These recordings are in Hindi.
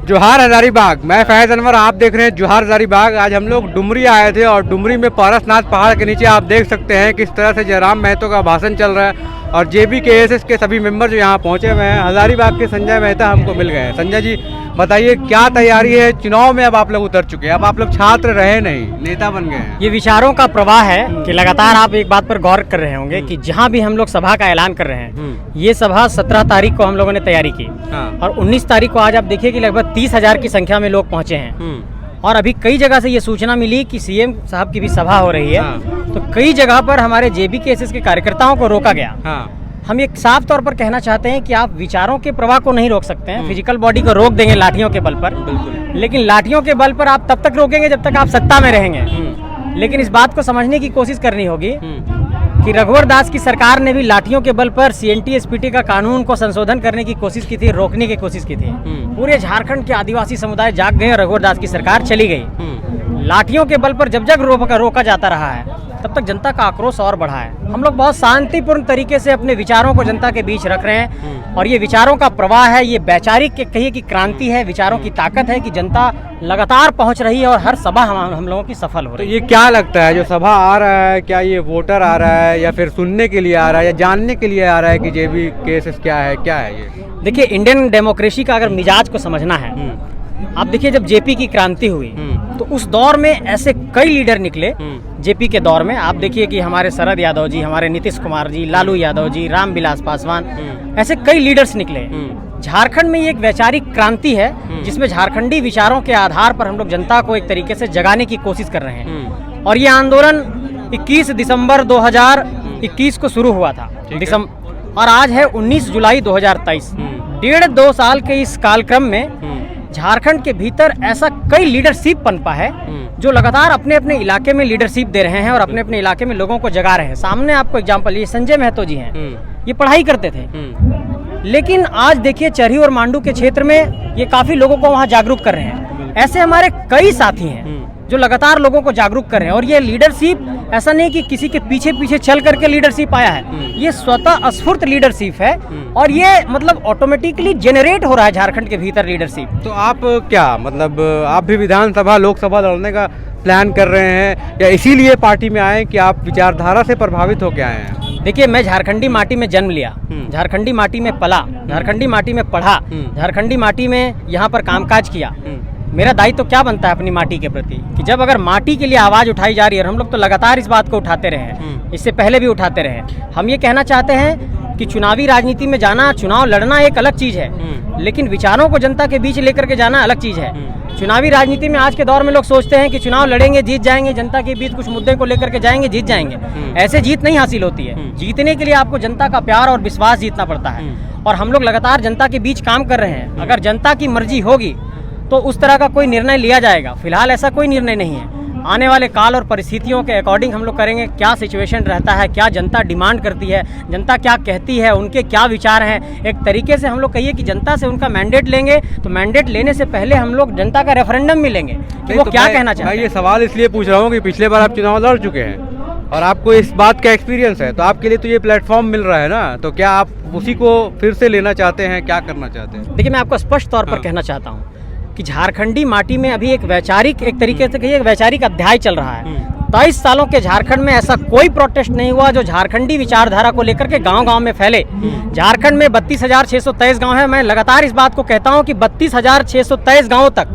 जोहार हजारीबाग। मैं फैज अनवर, आप देख रहे हैं जोहार हजारीबाग। आज हम लोग डुमरी आए थे और डुमरी में पारसनाथ पहाड़ के नीचे आप देख सकते हैं किस तरह से जयराम महतो का भाषण चल रहा है और JBKSS के सभी मेंबर जो यहाँ पहुँचे हुए हैं। हजारीबाग के संजय मेहता हमको मिल गए हैं। संजय जी बताइए, क्या तैयारी है? चुनाव में अब आप लोग उतर चुके हैं, अब आप लोग छात्र रहे नहीं, नेता बन गए हैं। ये विचारों का प्रवाह है कि लगातार आप एक बात पर गौर कर रहे होंगे कि जहाँ भी हम लोग सभा का ऐलान कर रहे हैं, ये सभा 17 तारीख को हम लोगों ने तैयारी की और 19 तारीख को आज आप देखिए कि लगभग 30,000 की संख्या में लोग पहुँचे हैं। और अभी कई जगह से ये सूचना मिली कि CM साहब की भी सभा हो रही है, तो कई जगह पर हमारे JBKSS के कार्यकर्ताओं को रोका गया। हम एक साफ तौर पर कहना चाहते हैं कि आप विचारों के प्रवाह को नहीं रोक सकते हैं। फिजिकल बॉडी को रोक देंगे लाठियों के बल पर, लेकिन लाठियों के बल पर आप तब तक रोकेंगे जब तक आप सत्ता में रहेंगे। लेकिन इस बात को समझने की कोशिश करनी होगी कि रघुवर दास की सरकार ने भी लाठियों के बल पर CNT SPT का कानून को संशोधन करने की कोशिश की थी, रोकने की कोशिश की थी। पूरे झारखंड के आदिवासी समुदाय जाग गए और रघुवर दास की सरकार चली गई। लाठियों के बल पर जब जब रोका जाता रहा है, तब तक जनता का आक्रोश और बढ़ा है। हम लोग बहुत शांतिपूर्ण तरीके से अपने विचारों को जनता के बीच रख रहे हैं और ये विचारों का प्रवाह है, ये वैचारिक कहिए कि क्रांति है, विचारों की ताकत है कि जनता लगातार पहुंच रही है और हर सभा हम लोगों की सफल हो रही है। तो ये क्या लगता है, जो सभा आ रहा है, क्या ये वोटर आ रहा है या फिर सुनने के लिए आ रहा है या जानने के लिए आ रहा है कि JBKSS क्या है ये? देखिए, इंडियन डेमोक्रेसी का अगर मिजाज को समझना है, आप देखिए जब JP की क्रांति हुई तो उस दौर में ऐसे कई लीडर निकले। JP के दौर में आप देखिए कि हमारे शरद यादव जी, हमारे नीतीश कुमार जी, लालू यादव जी, रामविलास पासवान, ऐसे कई लीडर्स निकले। झारखंड में ये एक वैचारिक क्रांति है जिसमें झारखंडी विचारों के आधार पर हम लोग जनता को एक तरीके से जगाने की कोशिश कर रहे हैं। और ये आंदोलन 21 दिसंबर 2021 को शुरू हुआ था और आज है 19 जुलाई 2023। 1.5-2 साल के इस कालक्रम में झारखंड के भीतर ऐसा कई लीडरशिप पनपा है जो लगातार अपने अपने इलाके में लीडरशिप दे रहे हैं और अपने अपने इलाके में लोगों को जगा रहे हैं। सामने आपको एग्जांपल, ये संजय महतो जी हैं, ये पढ़ाई करते थे, लेकिन आज देखिए चरही और मांडू के क्षेत्र में ये काफी लोगों को वहाँ जागरूक कर रहे हैं। ऐसे हमारे कई साथी हैं जो लगातार लोगों को जागरूक कर रहे हैं। और ये लीडरशिप ऐसा नहीं कि किसी के पीछे पीछे चल करके लीडरशिप आया है, ये स्वतः स्फूर्त लीडरशिप है और ये मतलब ऑटोमेटिकली जेनरेट हो रहा है झारखंड के भीतर लीडरशिप। तो आप क्या मतलब आप भी विधानसभा लोकसभा लड़ने का प्लान कर रहे हैं या इसीलिए पार्टी में आए कि आप विचारधारा से प्रभावित होकर आए हैं? देखिए, मैं झारखंडी माटी में जन्म लिया, झारखंडी माटी में पला, झारखंडी माटी में पढ़ा, झारखंडी माटी में यहाँ पर कामकाज किया। मेरा दायित्व तो क्या बनता है अपनी माटी के प्रति कि जब अगर माटी के लिए आवाज़ उठाई जा रही है, और हम लोग तो लगातार इस बात को उठाते रहे हैं, इससे पहले भी उठाते रहे, हम ये कहना चाहते हैं कि चुनावी राजनीति में जाना, चुनाव लड़ना एक अलग चीज़ है, लेकिन विचारों को जनता के बीच लेकर के जाना अलग चीज़ है। चुनावी राजनीति में आज के दौर में लोग सोचते हैं कि चुनाव लड़ेंगे, जीत जाएंगे, जनता के बीच कुछ मुद्दे को लेकर के जाएंगे, जीत जाएंगे। ऐसे जीत नहीं हासिल होती है। जीतने के लिए आपको जनता का प्यार और विश्वास जीतना पड़ता है और हम लोग लगातार जनता के बीच काम कर रहे हैं। अगर जनता की मर्जी होगी तो उस तरह का कोई निर्णय लिया जाएगा। फिलहाल ऐसा कोई निर्णय नहीं है। आने वाले काल और परिस्थितियों के अकॉर्डिंग हम लोग करेंगे, क्या सिचुएशन रहता है, क्या जनता डिमांड करती है, जनता क्या कहती है, उनके क्या विचार हैं। एक तरीके से हम लोग कहिए कि जनता से उनका मैंडेट लेंगे, तो मैंडेट लेने से पहले हम लोग जनता का रेफरेंडम में लेंगे कि वो क्या कहना चाहते हैं। मैं ये सवाल इसलिए पूछ रहा हूँ कि पिछले बार आप चुनाव लड़ चुके हैं और आपको इस बात का एक्सपीरियंस है, तो आपके लिए तो ये प्लेटफॉर्म मिल रहा है ना, तो क्या आप उसी को फिर से लेना चाहते हैं, क्या करना चाहते हैं? देखिए, मैं आपको स्पष्ट तौर पर कहना चाहता हूँ कि झारखंडी माटी में अभी एक वैचारिक, एक तरीके से कहिए वैचारिक अध्याय चल रहा है। 23 सालों के झारखंड में ऐसा कोई प्रोटेस्ट नहीं हुआ जो झारखंडी विचारधारा को लेकर के गांव-गांव में फैले। झारखंड में 32,623 गांव है। मैं लगातार इस बात को कहता हूं कि 32,623 गांवों तक,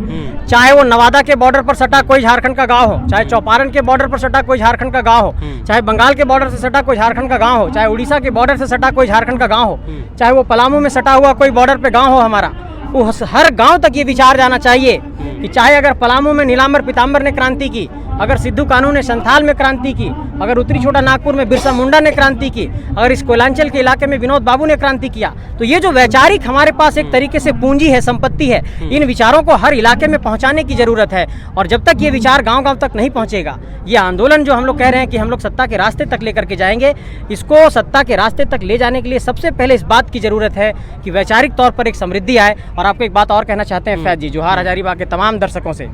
चाहे वो नवादा के बॉर्डर पर सटा कोई झारखंड का गांव हो, चाहे चौपारण के बॉर्डर पर सटा कोई झारखंड का गांव हो, चाहे बंगाल के बॉर्डर से सटा कोई झारखंड का गाँव हो, चाहे उड़ीसा के बॉर्डर से सटा कोई झारखंड का गाँव हो, चाहे वो पलामू में सटा हुआ कोई बॉर्डर पे गाँव हो हमारा, उस हर गांव तक ये विचार जाना चाहिए कि चाहे अगर पलामू में नीलांबर पीताम्बर ने क्रांति की, अगर सिद्धू कानू ने संथाल में क्रांति की, अगर उत्तरी छोटा नागपुर में बिरसा मुंडा ने क्रांति की, अगर इस कोयलांचल के इलाके में विनोद बाबू ने क्रांति किया, तो ये जो वैचारिक हमारे पास एक तरीके से पूंजी है, संपत्ति है, इन विचारों को हर इलाके में पहुंचाने की जरूरत है। और जब तक ये विचार गांव-गांव तक नहीं पहुंचेगा, ये आंदोलन जो हम लोग कह रहे हैं कि हम लोग सत्ता के रास्ते तक लेकर के जाएंगे, इसको सत्ता के रास्ते तक ले जाने के लिए सबसे पहले इस बात की जरूरत है कि वैचारिक तौर पर एक समृद्धि आए। और आपको एक बात और कहना चाहते हैं फैज जी, जोहार हजारीबाग के तमाम तमाम दर्शकों से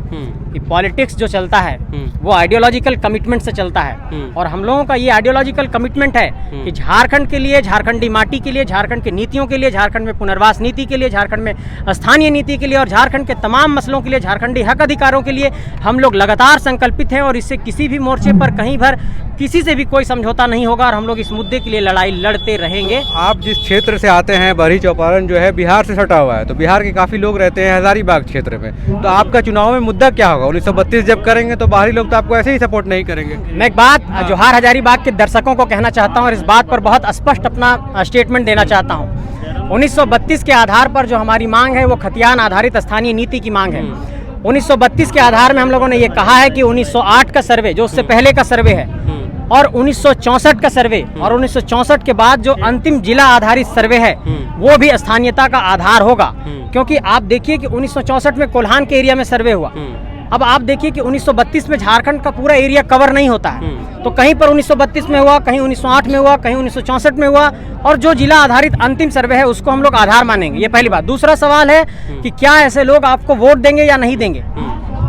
कि पॉलिटिक्स जो चलता है वो आइडियोलॉजिकल कमिटमेंट से चलता है, और हम लोगों का ये आइडियोलॉजिकल कमिटमेंट है कि झारखंड के लिए, झारखंडी माटी के लिए, झारखंड की नीतियों के लिए, झारखंड में पुनर्वास नीति के लिए, झारखंड में स्थानीय नीति के लिए और झारखंड के तमाम मसलों के लिए, झारखंडी हक अधिकारों के लिए हम लोग लगातार संकल्पित हैं, और इससे किसी भी मोर्चे पर कहीं भर किसी से भी कोई समझौता नहीं होगा, और हम लोग इस मुद्दे के लिए लड़ाई लड़ते रहेंगे। आप जिस क्षेत्र से आते हैं, बरही चौपारण जो है बिहार से सटा हुआ है, तो बिहार के काफ़ी लोग रहते हैं हजारीबाग क्षेत्र में, तो आपका चुनाव में मुद्दा क्या होगा? 1932 जब करेंगे तो बाहरी लोग तो आपको ऐसे ही सपोर्ट नहीं करेंगे। मैं एक बात जोहार हजारीबाग के दर्शकों को कहना चाहता हूँ और इस बात पर बहुत स्पष्ट अपना स्टेटमेंट देना चाहता हूँ। 1932 के आधार पर जो हमारी मांग है वो खतियान आधारित स्थानीय नीति की मांग है। 1932 के आधार में हम लोगों ने ये कहा है कि 1908 का सर्वे जो उससे पहले का सर्वे है और 1964 का सर्वे और 1964 के बाद जो अंतिम जिला आधारित सर्वे है वो भी स्थानीयता का आधार होगा, क्योंकि आप देखिए कि 1964 में कोल्हान के एरिया में सर्वे हुआ। अब आप देखिए कि 1932 में झारखंड का पूरा एरिया कवर नहीं होता है, तो कहीं पर 1932 में हुआ, कहीं 1908 में हुआ, कहीं 1964 में हुआ, और जो जिला आधारित अंतिम सर्वे है उसको हम लोग आधार मानेंगे। ये पहली बात। दूसरा सवाल है कि क्या ऐसे लोग आपको वोट देंगे या नहीं देंगे।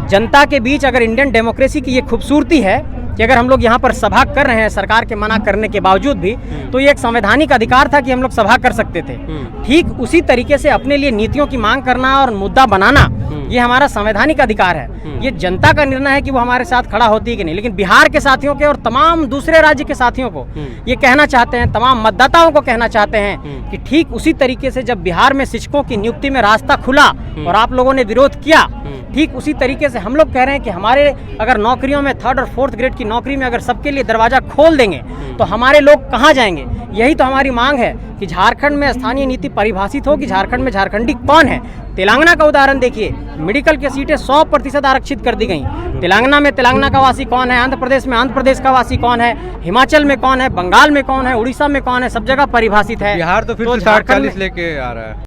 जनता के बीच अगर इंडियन डेमोक्रेसी की ये खूबसूरती है कि अगर हम लोग यहाँ पर सभा कर रहे हैं सरकार के मना करने के बावजूद भी, तो ये एक संवैधानिक अधिकार था कि हम लोग सभा कर सकते थे। ठीक उसी तरीके से अपने लिए नीतियों की मांग करना और मुद्दा बनाना ये हमारा संवैधानिक अधिकार है। ये जनता का निर्णय है कि वो हमारे साथ खड़ा होती है कि नहीं। लेकिन बिहार के साथियों के और तमाम दूसरे राज्य के साथियों को ये कहना चाहते हैं, तमाम मतदाताओं को कहना चाहते हैं कि ठीक उसी तरीके से जब बिहार में शिक्षकों की नियुक्ति में रास्ता खुला और आप लोगों ने विरोध किया, ठीक उसी तरीके से हम लोग कह रहे हैं कि हमारे अगर नौकरियों में 3rd और 4th ग्रेड की नौकरी में अगर सबके लिए दरवाजा खोल देंगे तो हमारे लोग कहाँ जाएंगे। यही तो हमारी मांग है कि झारखंड में स्थानीय नीति परिभाषित हो कि झारखंड में झारखंडी कौन है। तेलंगाना का उदाहरण देखिए, मेडिकल की सीटें 100% आरक्षित कर दी गई। तेलंगाना में तेलंगाना का वासी कौन है, आंध्र प्रदेश में आंध्र प्रदेश का वासी कौन है, हिमाचल में कौन है, बंगाल में कौन है, उड़ीसा में कौन है, सब जगह परिभाषित है। बिहार तो फिर से 60-40 लेके आ रहा है।